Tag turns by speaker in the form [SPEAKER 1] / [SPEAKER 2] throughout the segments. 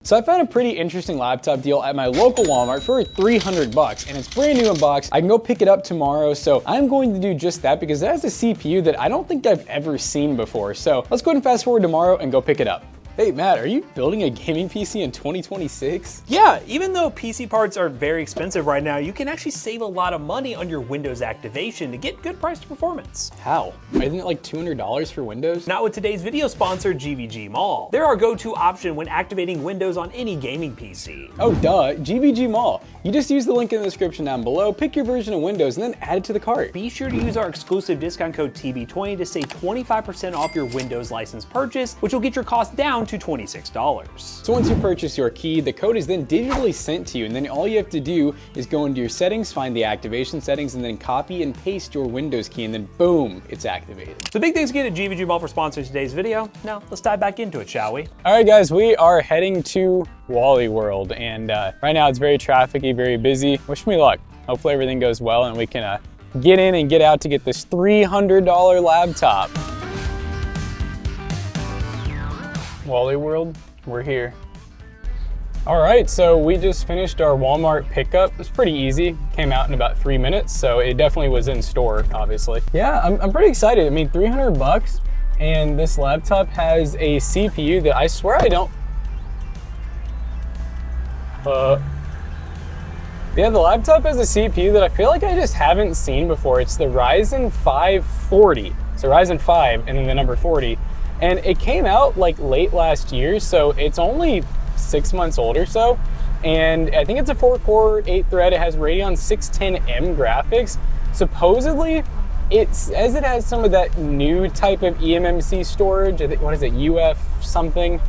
[SPEAKER 1] So I found a pretty interesting laptop deal at my local Walmart for 300 bucks, and it's brand new in box. I can go pick it up tomorrow, so I'm going to do just that because it has a CPU that I don't think I've ever seen before. So let's go ahead and fast forward tomorrow and go pick it up. Hey Matt, are you building a gaming PC in 2026?
[SPEAKER 2] Yeah, even though PC parts are very expensive right now, you can actually save a lot of money on your Windows activation to get good price to performance.
[SPEAKER 1] How? Isn't it like $200 for Windows?
[SPEAKER 2] Not with today's video sponsor, GVGMall. They're our go-to option when activating Windows on any gaming PC.
[SPEAKER 1] Oh duh, GVGMall. You just use the link in the description down below, pick your version of Windows, and then add it to the cart.
[SPEAKER 2] Be sure to use our exclusive discount code TB20 to save 25% off your Windows license purchase, which will get your cost down to $26.
[SPEAKER 1] So once you purchase your key, the code is then digitally sent to you, and then all you have to do is go into your settings, find the activation settings, and then copy and paste your Windows key, and then boom, it's activated.
[SPEAKER 2] So big thanks again to GVGMall for sponsoring today's video. Now let's dive back into it, shall we?
[SPEAKER 1] All right guys, we are heading to WALLY World, and right now it's very trafficy, very busy. Wish me luck. Hopefully everything goes well and we can get in and get out to get this $300 laptop. WALLY World, we're here. All right, so we just finished our Walmart pickup. It was pretty easy. Came out in about 3 minutes, so it definitely was in store, obviously. Yeah, I'm pretty excited. I mean, 300 bucks, and this laptop has a CPU that I swear I don't. Yeah, the laptop has a CPU that I feel like I just haven't seen before. It's the Ryzen 5 40. So Ryzen 5 and then the number 40. And it came out like late last year, so it's only 6 months old or so. And I think it's a 4-core, 8-thread. It has Radeon 610M graphics. Supposedly, it says it has some of that new type of eMMC storage. I think, what is it, UF something?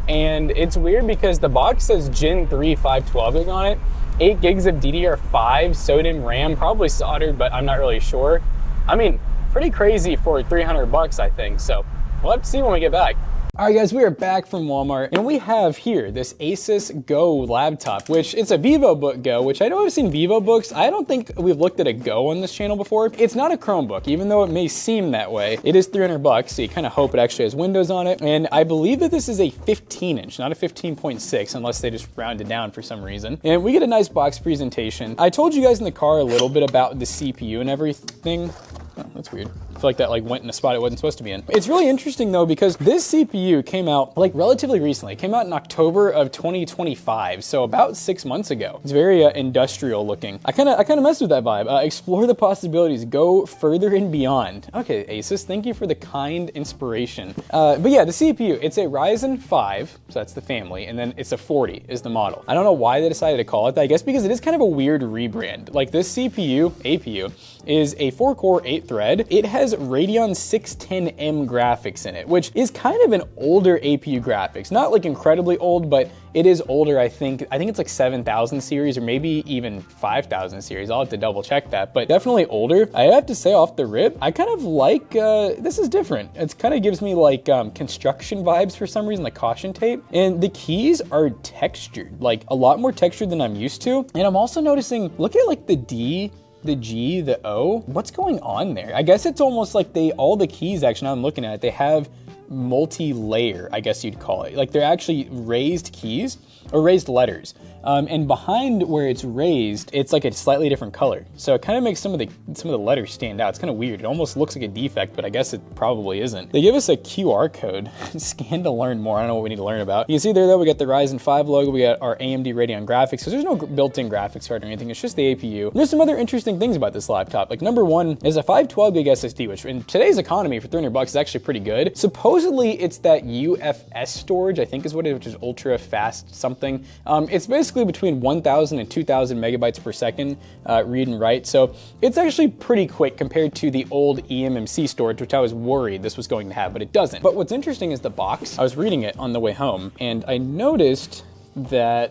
[SPEAKER 1] And it's weird because the box says Gen 3 512 gig on it. 8 gigs of DDR5 SODIMM RAM, probably soldered, but I'm not really sure. I mean, pretty crazy for 300 bucks, I think. So we'll have to see when we get back. All right guys, we are back from Walmart, and we have here this Asus Go laptop, which it's a Vivobook-Go, which I know I've seen Vivobooks. I don't think we've looked at a Go on this channel before. It's not a Chromebook, even though it may seem that way. It is 300 bucks, so you kind of hope it actually has Windows on it. And I believe that this is a 15-inch, not a 15.6, unless they just rounded down for some reason. And we get a nice box presentation. I told you guys in the car a little bit about the CPU and everything. Oh, that's weird. I feel like that went in a spot it wasn't supposed to be in. It's really interesting though, because this CPU came out like relatively recently. It came out in October of 2025, so about 6 months ago. It's very industrial looking. I kind of messed with that vibe. Explore the possibilities, go further and beyond. Okay, Asus, thank you for the kind inspiration. But yeah, the CPU, it's a Ryzen 5, so that's the family, and then it's a 40 is the model. I don't know why they decided to call it that. I guess because it is kind of a weird rebrand. Like this CPU, APU, is a 4-core, 8-thread. It has Radeon 610M graphics in it, which is kind of an older APU graphics. Not like incredibly old, but it is older, I think. I think it's like 7000 series or maybe even 5000 series. I'll have to double check that, but definitely older. I have to say off the rip, I kind of like, this is different. It kind of gives me like construction vibes for some reason, like caution tape. And the keys are textured, like a lot more textured than I'm used to. And I'm also noticing, look at like the D, the G, the O, what's going on there? I guess it's almost like all the keys actually, now I'm looking at it, they have multi-layer, I guess you'd call it. Like they're actually raised keys or raised letters. And behind where it's raised, it's like a slightly different color. So it kind of makes some of the letters stand out. It's kind of weird. It almost looks like a defect, but I guess it probably isn't. They give us a QR code, scan to learn more. I don't know what we need to learn about. You can see there though, we got the Ryzen 5 logo, we got our AMD Radeon graphics, because there's no built-in graphics card or anything, it's just the APU. There's some other interesting things about this laptop. Like number one is a 512 gig SSD, which in today's economy for 300 bucks is actually pretty good. Supposedly it's that UFS storage, I think is what it is, which is ultra fast something. It's basically between 1000 and 2000 megabytes per second read and write. So it's actually pretty quick compared to the old eMMC storage, which I was worried this was going to have, but it doesn't. But what's interesting is the box. I was reading it on the way home and I noticed that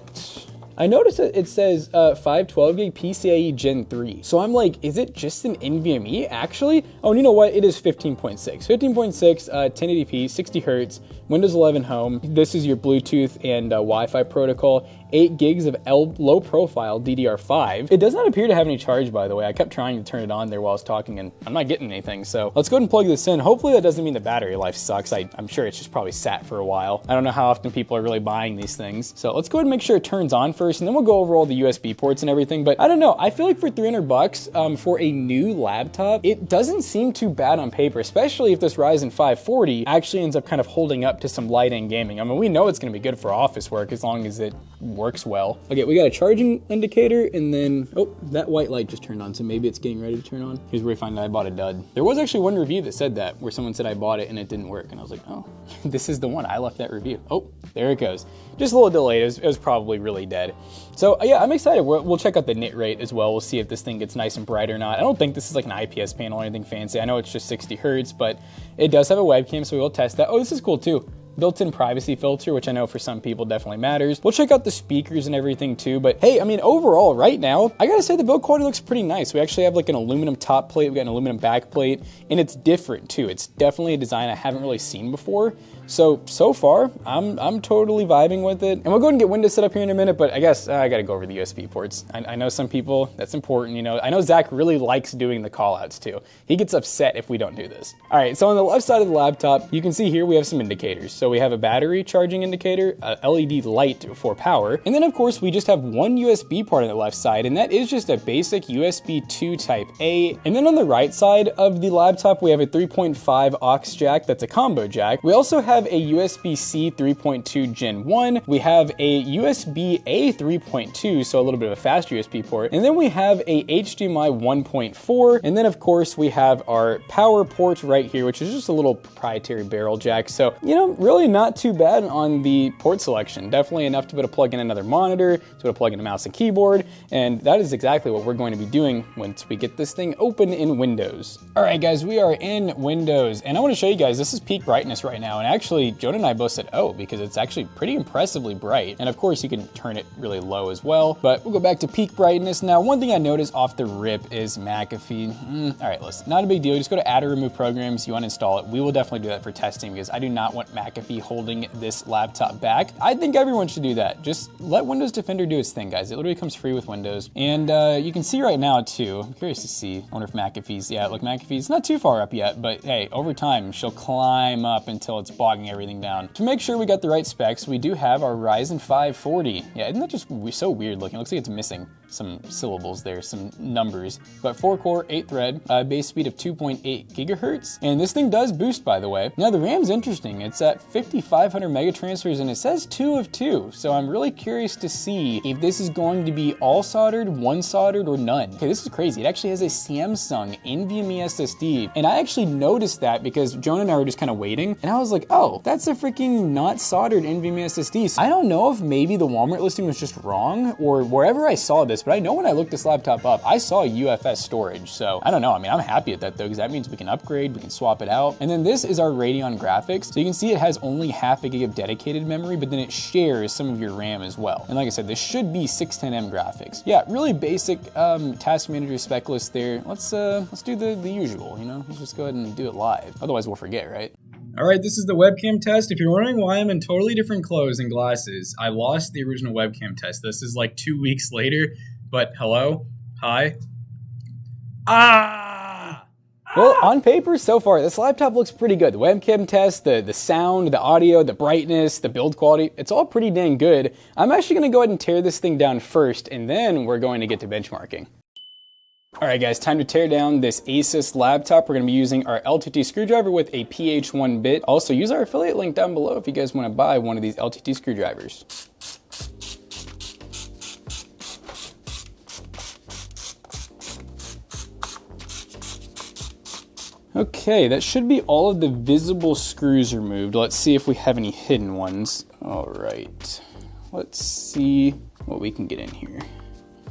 [SPEAKER 1] it says 512 gig PCIe Gen 3. So I'm like, is it just an NVMe actually? Oh, and you know what? It is 15.6. 15.6, 1080p, 60 hertz, Windows 11 Home. This is your Bluetooth and Wi-Fi protocol. 8 gigs of low profile DDR5. It does not appear to have any charge, by the way. I kept trying to turn it on there while I was talking and I'm not getting anything. So let's go ahead and plug this in. Hopefully that doesn't mean the battery life sucks. I'm sure it's just probably sat for a while. I don't know how often people are really buying these things. So let's go ahead and make sure it turns on first, and then we'll go over all the USB ports and everything. But I don't know, I feel like for 300 bucks for a new laptop, it doesn't seem too bad on paper, especially if this Ryzen 540 actually ends up kind of holding up to some light-end gaming. I mean, we know it's gonna be good for office work as long as it works well. Okay, we got a charging indicator, and then, oh, that white light just turned on, so maybe it's getting ready to turn on. Here's where we find out I bought a dud. There was actually one review that said that, where someone said I bought it and it didn't work, and I was like, oh, this is the one. I left that review. Oh, there it goes. Just a little delayed. It was probably really dead. So yeah, I'm excited. We'll check out the nit rate as well. We'll see if this thing gets nice and bright or not. I don't think this is like an IPS panel or anything fancy. I know it's just 60 hertz, but it does have a webcam, so we will test that. Oh, this is cool too. Built-in privacy filter, which I know for some people definitely matters. We'll check out the speakers and everything too, but hey, I mean, overall, right now, I gotta say the build quality looks pretty nice. We actually have like an aluminum top plate, we got an aluminum back plate, and it's different too. It's definitely a design I haven't really seen before. So far, I'm totally vibing with it. And we'll go ahead and get Windows set up here in a minute, but I guess I gotta go over the USB ports. I know some people, that's important, you know. I know Zach really likes doing the callouts too. He gets upset if we don't do this. All right, so on the left side of the laptop, you can see here we have some indicators. So we have a battery charging indicator, a LED light for power, and then of course we just have one USB port on the left side, and that is just a basic USB 2 Type A. And then on the right side of the laptop, we have a 3.5 aux jack, that's a combo jack. We also have a USB-C 3.2 Gen 1. We have a USB-A 3.2, so a little bit of a faster USB port. And then we have a HDMI 1.4. And then of course we have our power port right here, which is just a little proprietary barrel jack. So, you know, really not too bad on the port selection. Definitely enough to be able to plug in another monitor, to be able to plug in a mouse and keyboard. And that is exactly what we're going to be doing once we get this thing open in Windows. All right, guys, we are in Windows. And I want to show you guys, this is peak brightness right now. And actually, Jonah and I both said, oh, because it's actually pretty impressively bright. And of course you can turn it really low as well, but we'll go back to peak brightness. Now, one thing I noticed off the rip is McAfee. All right, listen, not a big deal. Just go to add or remove programs, you uninstall it. We will definitely do that for testing because I do not want McAfee holding this laptop back. I think everyone should do that. Just let Windows Defender do its thing, guys. It literally comes free with Windows. And you can see right now too, I'm curious to see, I wonder if McAfee's, yeah, look, McAfee's not too far up yet, but hey, over time, she'll climb up until it's bogging everything down. To make sure we got the right specs, we do have our Ryzen 540. Yeah, isn't that just so weird looking? It looks like it's missing some syllables there, some numbers. But 4-core, 8-thread, base speed of 2.8 gigahertz. And this thing does boost, by the way. Now the RAM's interesting. It's at 5,500 megatransfers and it says 2 of 2. So I'm really curious to see if this is going to be all soldered, one soldered, or none. Okay, this is crazy. It actually has a Samsung NVMe SSD. And I actually noticed that because Jonah and I were just kind of waiting. And I was like, oh, that's a freaking not soldered NVMe SSD. So I don't know if maybe the Walmart listing was just wrong or wherever I saw this, but I know when I looked this laptop up, I saw UFS storage. So I don't know. I mean, I'm happy at that though, because that means we can upgrade, we can swap it out. And then this is our Radeon graphics. So you can see it has only half a gig of dedicated memory, but then it shares some of your RAM as well. And like I said, this should be 610M graphics. Yeah, really basic task manager spec list there. Let's do the usual, you know, let's just go ahead and do it live. Otherwise we'll forget, right? All right, this is the webcam test. If you're wondering why I'm in totally different clothes and glasses, I lost the original webcam test. This is like 2 weeks later, but hello, hi. Well, on paper, so far, this laptop looks pretty good. The webcam test, the sound, the audio, the brightness, the build quality, it's all pretty dang good. I'm actually gonna go ahead and tear this thing down first, and then we're going to get to benchmarking. All right, guys, time to tear down this Asus laptop. We're gonna be using our LTT screwdriver with a PH1 bit. Also, use our affiliate link down below if you guys wanna buy one of these LTT screwdrivers. Okay, that should be all of the visible screws removed. Let's see if we have any hidden ones. All right, let's see what we can get in here.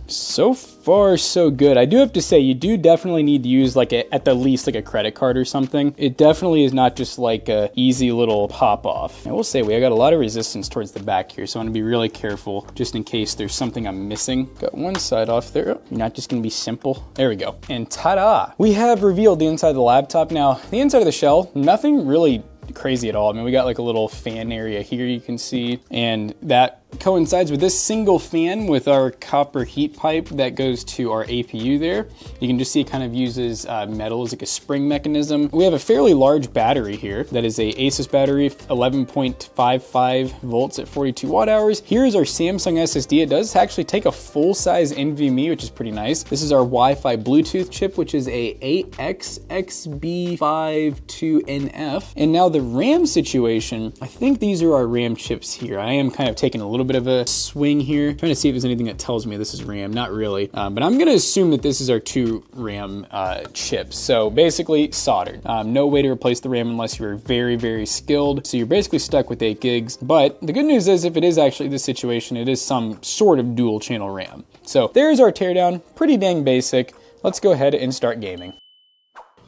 [SPEAKER 1] So far, so good. I do have to say, you do definitely need to use like at the least like a credit card or something. It definitely is not just like a easy little pop off. I will say we got a lot of resistance towards the back here, so I want to be really careful just in case there's something I'm missing. Got one side off there. Oh, you're not just gonna be simple. There we go. And ta-da! We have revealed the inside of the laptop. Now, the inside of the shell, nothing really crazy at all. I mean, we got like a little fan area here you can see, and that coincides with this single fan with our copper heat pipe that goes to our APU there. You can just see it kind of uses metal as like a spring mechanism. We have a fairly large battery here that is a Asus battery, 11.55 volts at 42 watt hours. Here's our Samsung SSD. It does actually take a full-size NVMe, which is pretty nice. This is our Wi-Fi Bluetooth chip, which is a AXXB52NF. And now the RAM situation, I think these are our RAM chips here. I am kind of taking a little bit of a swing here, trying to see if there's anything that tells me this is RAM. Not really, but I'm gonna assume that this is our 2 RAM chips. So basically soldered. No way to replace the RAM unless you're very, very skilled. So you're basically stuck with 8 gigs. But the good news is, if it is actually this situation, it is some sort of dual channel RAM. So there's our teardown, pretty dang basic. Let's go ahead and start gaming.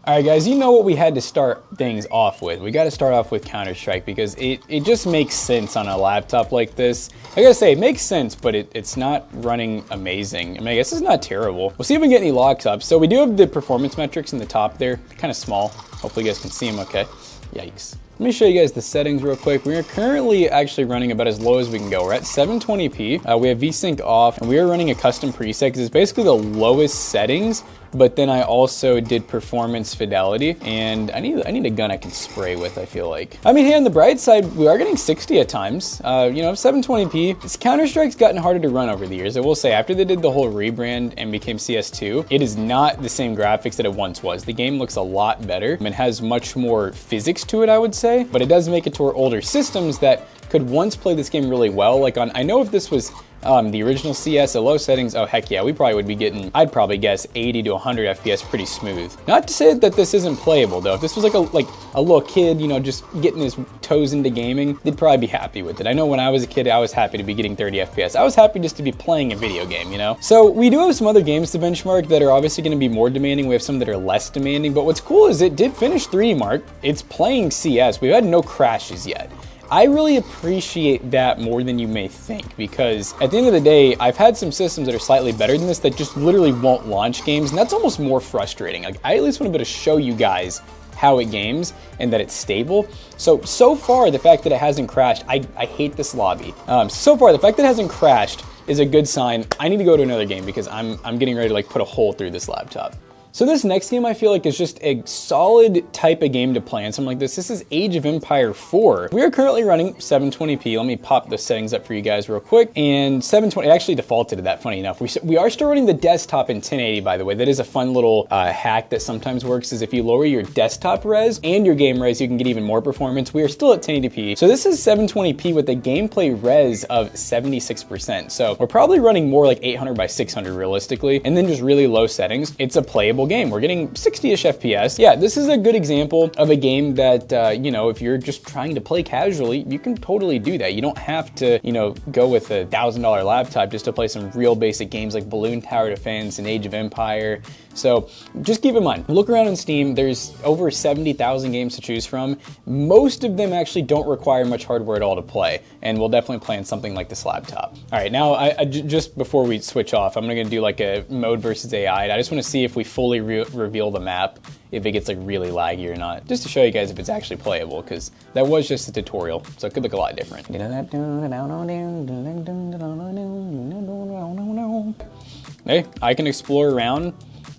[SPEAKER 1] All right, guys, you know what we had to start things off with. We got to start off with Counter-Strike because it just makes sense on a laptop like this. I gotta say, it makes sense, but it's not running amazing. I mean, I guess it's not terrible. We'll see if we can get any locks up. So we do have the performance metrics in the top there, kind of small. Hopefully you guys can see them okay. Yikes. Let me show you guys the settings real quick. We are currently actually running about as low as we can go. We're at 720p. We have VSync off, and we are running a custom preset because it's basically the lowest settings, but then I also did performance fidelity, and I need a gun I can spray with, I feel like. I mean, hey, on the bright side, we are getting 60 at times. You know, 720p. This Counter-Strike's gotten harder to run over the years. I will say, after they did the whole rebrand and became CS2, it is not the same graphics that it once was. The game looks a lot better. It has much more physics to it, I would say, but it does make it to our older systems that could once play this game really well. Like I know if this was the original CS at low settings, oh heck yeah, we probably would be getting, I'd probably guess 80 to 100 FPS pretty smooth. Not to say that this isn't playable though. If this was like a little kid, you know, just getting his toes into gaming, they'd probably be happy with it. I know when I was a kid, I was happy to be getting 30 FPS. I was happy just to be playing a video game, you know? So we do have some other games to benchmark that are obviously gonna be more demanding. We have some that are less demanding, but what's cool is it did finish 3 mark. It's playing CS. We've had no crashes yet. I really appreciate that more than you may think, because at the end of the day, I've had some systems that are slightly better than this that just literally won't launch games, and that's almost more frustrating. Like, I at least want to be able to show you guys how it games and that it's stable. So far, the fact that it hasn't crashed, I hate this lobby. So far, the fact that it hasn't crashed is a good sign. I need to go to another game because I'm getting ready to like put a hole through this laptop. So this next game I feel like is just a solid type of game to play on something like this. This is Age of Empire 4. We are currently running 720p. Let me pop the settings up for you guys real quick. And 720, it actually defaulted to that, funny enough. We are still running the desktop in 1080, by the way. That is a fun little hack that sometimes works, is if you lower your desktop res and your game res, you can get even more performance. We are still at 1080p. So this is 720p with a gameplay res of 76%. So we're probably running more like 800 by 600 realistically, and then just really low settings. It's a playable game. We're getting 60-ish FPS. Yeah, this is a good example of a game that, you know, if you're just trying to play casually, you can totally do that. You don't have to, you know, go with a $1,000 laptop just to play some real basic games like Balloon Tower Defense and Age of Empire. So just keep in mind, look around on Steam, there's over 70,000 games to choose from. Most of them actually don't require much hardware at all to play, and we'll definitely play on something like this laptop. All right, now just before we switch off, I'm gonna do like a mode versus AI. I just wanna see if we fully reveal the map, if it gets like really laggy or not, just to show you guys if it's actually playable, because that was just a tutorial, so it could look a lot different. Hey, I can explore around.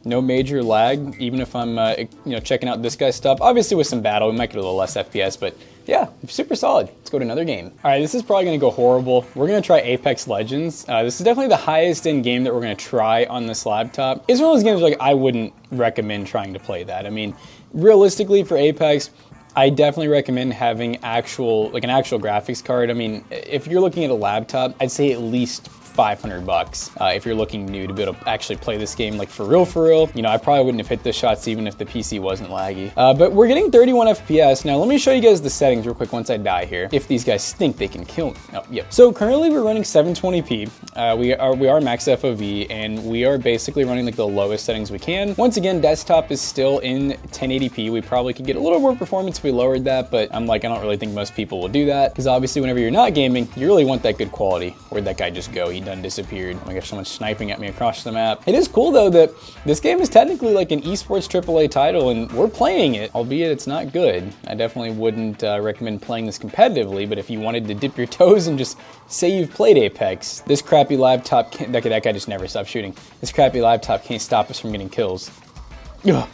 [SPEAKER 1] No major lag, even if I'm you know, checking out this guy's stuff. Obviously with some battle, we might get a little less FPS, but yeah, super solid. Let's go to another game. All right, this is probably gonna go horrible. We're gonna try Apex Legends. This is definitely the highest end game that we're gonna try on this laptop. It's one of those games like I wouldn't recommend trying to play that. I mean, realistically for Apex, I definitely recommend having an actual graphics card. I mean, if you're looking at a laptop, I'd say at least $500 if you're looking new to be able to actually play this game like for real. You know, I probably wouldn't have hit the shots even if the PC wasn't laggy. But we're getting 31 FPS. Now let me show you guys the settings real quick once I die here, if these guys think they can kill me. Oh, yep. So currently we're running 720p. we are max FOV, and we are basically running like the lowest settings we can. Once again, desktop is still in 1080p. We probably could get a little more performance if we lowered that, but I don't really think most people will do that, because obviously whenever you're not gaming, you really want that good quality. Where'd that guy just go? He done disappeared. Oh my gosh, someone's sniping at me across the map. It is cool though that this game is technically like an esports AAA title, and we're playing it, albeit it's not good. I definitely wouldn't recommend playing this competitively, but if you wanted to dip your toes and just say you've played Apex, this crappy laptop can't, that guy just never stopped shooting. This crappy laptop can't stop us from getting kills. Ugh.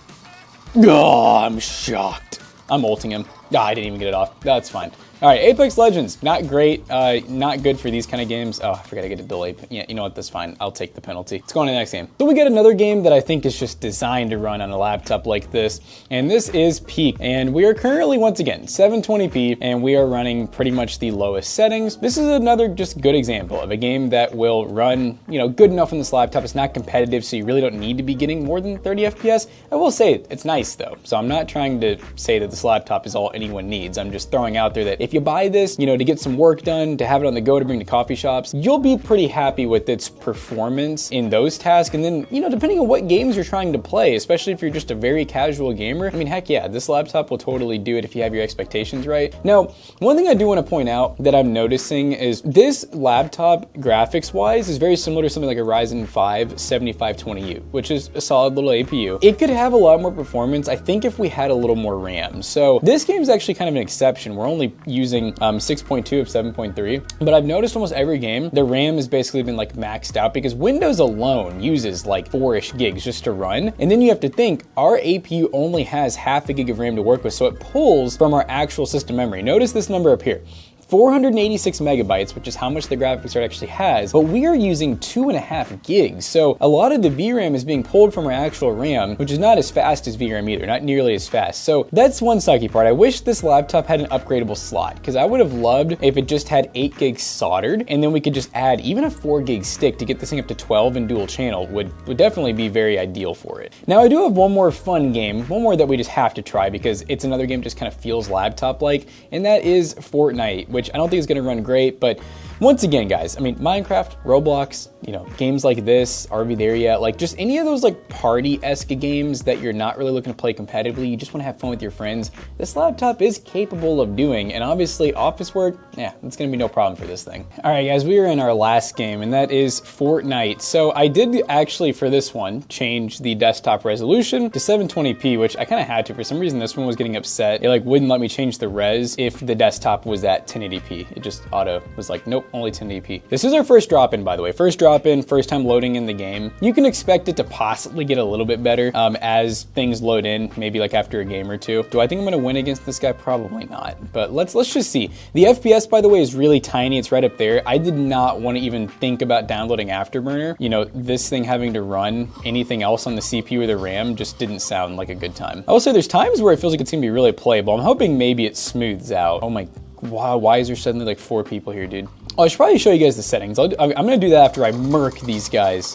[SPEAKER 1] Oh, I'm shocked. I'm ulting him. I didn't even get it off. That's fine. All right, Apex Legends, not great, not good for these kind of games. Oh, I forgot to get a delay. Yeah, you know what, that's fine. I'll take the penalty. Let's go on to the next game. So we get another game that I think is just designed to run on a laptop like this, and this is Peak. And we are currently, once again, 720p, and we are running pretty much the lowest settings. This is another just good example of a game that will run, good enough on this laptop. It's not competitive, so you really don't need to be getting more than 30 FPS. I will say, it's nice though. So I'm not trying to say that this laptop is all anyone needs. I'm just throwing out there that if you buy this, to get some work done, to have it on the go to bring to coffee shops, you'll be pretty happy with its performance in those tasks. And then, depending on what games you're trying to play, especially if you're just a very casual gamer, heck yeah, this laptop will totally do it if you have your expectations right. Now, one thing I do want to point out that I'm noticing is this laptop, graphics-wise, is very similar to something like a Ryzen 5 7520U, which is a solid little APU. It could have a lot more performance, I think, if we had a little more RAM. So this game is actually kind of an exception. We're only using 6.2 of 7.3, but I've noticed almost every game, the RAM has basically been like maxed out because Windows alone uses like 4-ish gigs just to run. And then you have to think our APU only has half a gig of RAM to work with, so it pulls from our actual system memory. Notice this number up here. 486 megabytes, which is how much the graphics card actually has, but we are using 2.5 gigs. So a lot of the VRAM is being pulled from our actual RAM, which is not as fast as VRAM either, not nearly as fast. So that's one sucky part. I wish this laptop had an upgradable slot, because I would have loved if it just had 8 gigs soldered, and then we could just add even a 4 gig stick to get this thing up to 12 and dual channel would definitely be very ideal for it. Now I do have one more fun game, one more that we just have to try because it's another game that just kind of feels laptop-like, and that is Fortnite, which I don't think is going to run great, but once again, guys, Minecraft, Roblox, games like this, Are We There Yet? Like just any of those like party-esque games that you're not really looking to play competitively, you just want to have fun with your friends, this laptop is capable of doing, and obviously office work, yeah, it's going to be no problem for this thing. All right, guys, we are in our last game, and that is Fortnite. So I did actually, for this one, change the desktop resolution to 720p, which I kind of had to. For some reason, this one was getting upset. It wouldn't let me change the res if the desktop was at 1080p. It just auto was like, nope, only 1080p. This is our first drop-in, by the way. First drop-in, first time loading in the game. You can expect it to possibly get a little bit better as things load in, maybe like after a game or two. Do I think I'm gonna win against this guy? Probably not, but let's just see. The FPS, by the way, is really tiny. It's right up there. I did not want to even think about downloading Afterburner. This thing having to run anything else on the CPU or the RAM just didn't sound like a good time. I will say there's times where it feels like it's gonna be really playable. I'm hoping maybe it smooths out. Oh my, wow, why is there suddenly like 4 people here, dude? Oh, I should probably show you guys the settings. I'm gonna do that after I murk these guys.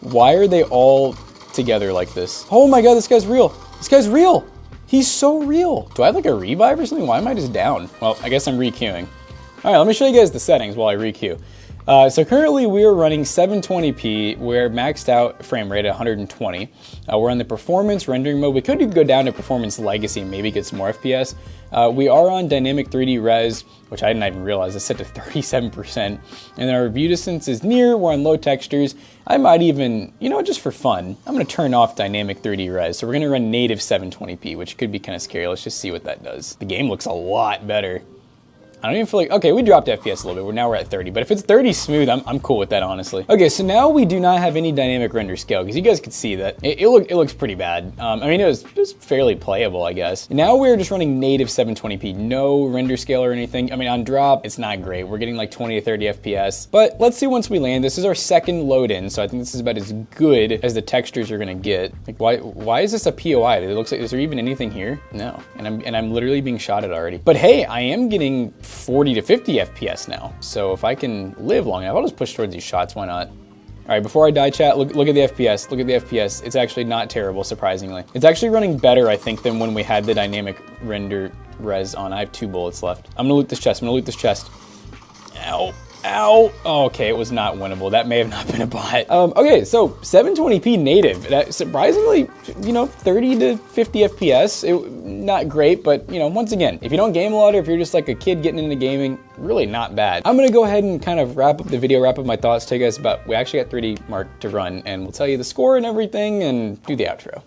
[SPEAKER 1] Why are they all together like this? Oh my god, this guy's real. This guy's real. He's so real. Do I have like a revive or something? Why am I just down? Well, I guess I'm re-queuing. All right, let me show you guys the settings while I re-queue. So currently we are running 720p. We're maxed out frame rate at 120. We're on the performance rendering mode. We could go down to performance legacy and maybe get some more FPS. We are on dynamic 3D res, which I didn't even realize is set to 37%. And then our view distance is near. We're on low textures. I might even, just for fun, I'm gonna turn off dynamic 3D res. So we're gonna run native 720p, which could be kind of scary. Let's just see what that does. The game looks a lot better. I don't even feel like, okay, we dropped FPS a little bit. Now we're at 30, but if it's 30 smooth, I'm cool with that, honestly. Okay, so now we do not have any dynamic render scale, because you guys could see that it looks pretty bad. It was fairly playable, I guess. Now we're just running native 720p, no render scale or anything. On drop, it's not great. We're getting like 20 to 30 FPS, but let's see once we land. This is our second load in, so I think this is about as good as the textures you're gonna get. Like, why is this a POI? It looks like, is there even anything here? No, and I'm literally being shot at already. But hey, I am getting 40 to 50 FPS now. So if I can live long enough, I'll just push towards these shots, why not? All right, before I die, chat, look at the FPS, look at the FPS. It's actually not terrible, surprisingly. It's actually running better, I think, than when we had the dynamic render res on. I have 2 bullets left. I'm gonna loot this chest, Ow. Ow. Oh, okay, it was not winnable. That may have not been a bot. Okay, so 720p native. That surprisingly, 30 to 50 FPS. Not great, but once again, if you don't game a lot or if you're just like a kid getting into gaming, really not bad. I'm gonna go ahead and kind of wrap up the video, wrap up my thoughts, tell you guys about, we actually got 3D Mark to run, and we'll tell you the score and everything and do the outro.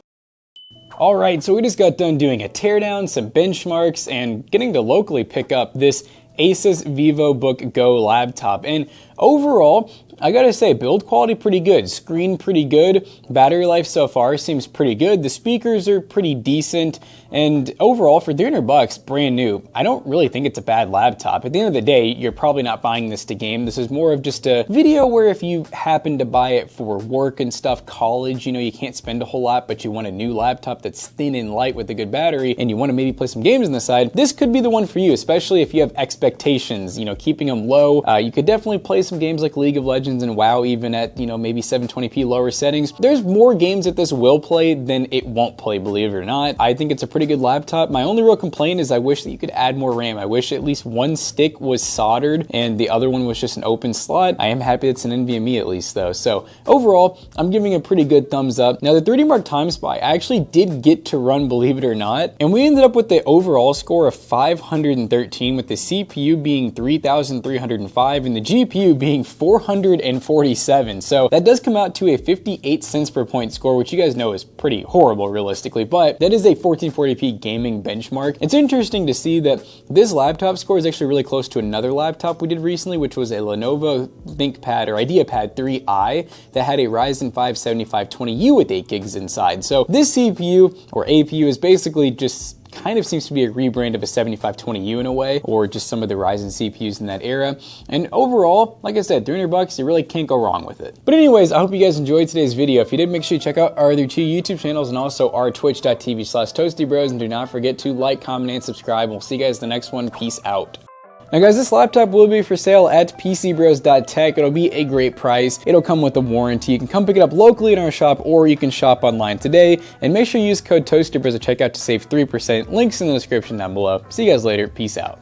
[SPEAKER 1] All right, so we just got done doing a teardown, some benchmarks, and getting to locally pick up this Asus Vivobook-Go laptop. And overall, I gotta say, build quality pretty good, screen pretty good, battery life so far seems pretty good, the speakers are pretty decent, and overall for 300 bucks, brand new, I don't really think it's a bad laptop. At the end of the day, you're probably not buying this to game. This is more of just a video where if you happen to buy it for work and stuff, college, you can't spend a whole lot, but you want a new laptop that's thin and light with a good battery, and you want to maybe play some games on the side, this could be the one for you, especially if you have expectations, keeping them low. You could definitely play some games like League of Legends and WoW even at, maybe 720p lower settings. There's more games that this will play than it won't play, believe it or not. I think it's a pretty good laptop. My only real complaint is I wish that you could add more RAM. I wish at least one stick was soldered and the other one was just an open slot. I am happy it's an NVMe at least though. So overall, I'm giving a pretty good thumbs up. Now the 3D Mark Time Spy I actually did get to run, believe it or not, and we ended up with the overall score of 513 with the CPU being 3,305 and the GPU being 447. So that does come out to a 58 cents per point score, which you guys know is pretty horrible realistically, but that is a 1440p gaming benchmark. It's interesting to see that this laptop score is actually really close to another laptop we did recently, which was a Lenovo ThinkPad or IdeaPad 3i that had a Ryzen 5 7520U with 8 gigs inside. So this CPU or APU is basically just kind of seems to be a rebrand of a 7520U in a way, or just some of the Ryzen CPUs in that era. And overall, like I said, 300 bucks, you really can't go wrong with it. But anyways, I hope you guys enjoyed today's video. If you did, make sure you check out our other 2 YouTube channels and also our twitch.tv/toastybros, and do not forget to like, comment, and subscribe. We'll see you guys in the next one. Peace out. Now guys, this laptop will be for sale at pcbros.tech. It'll be a great price. It'll come with a warranty. You can come pick it up locally in our shop, or you can shop online today. And make sure you use code TOASTYBROS at checkout to save 3%. Links in the description down below. See you guys later. Peace out.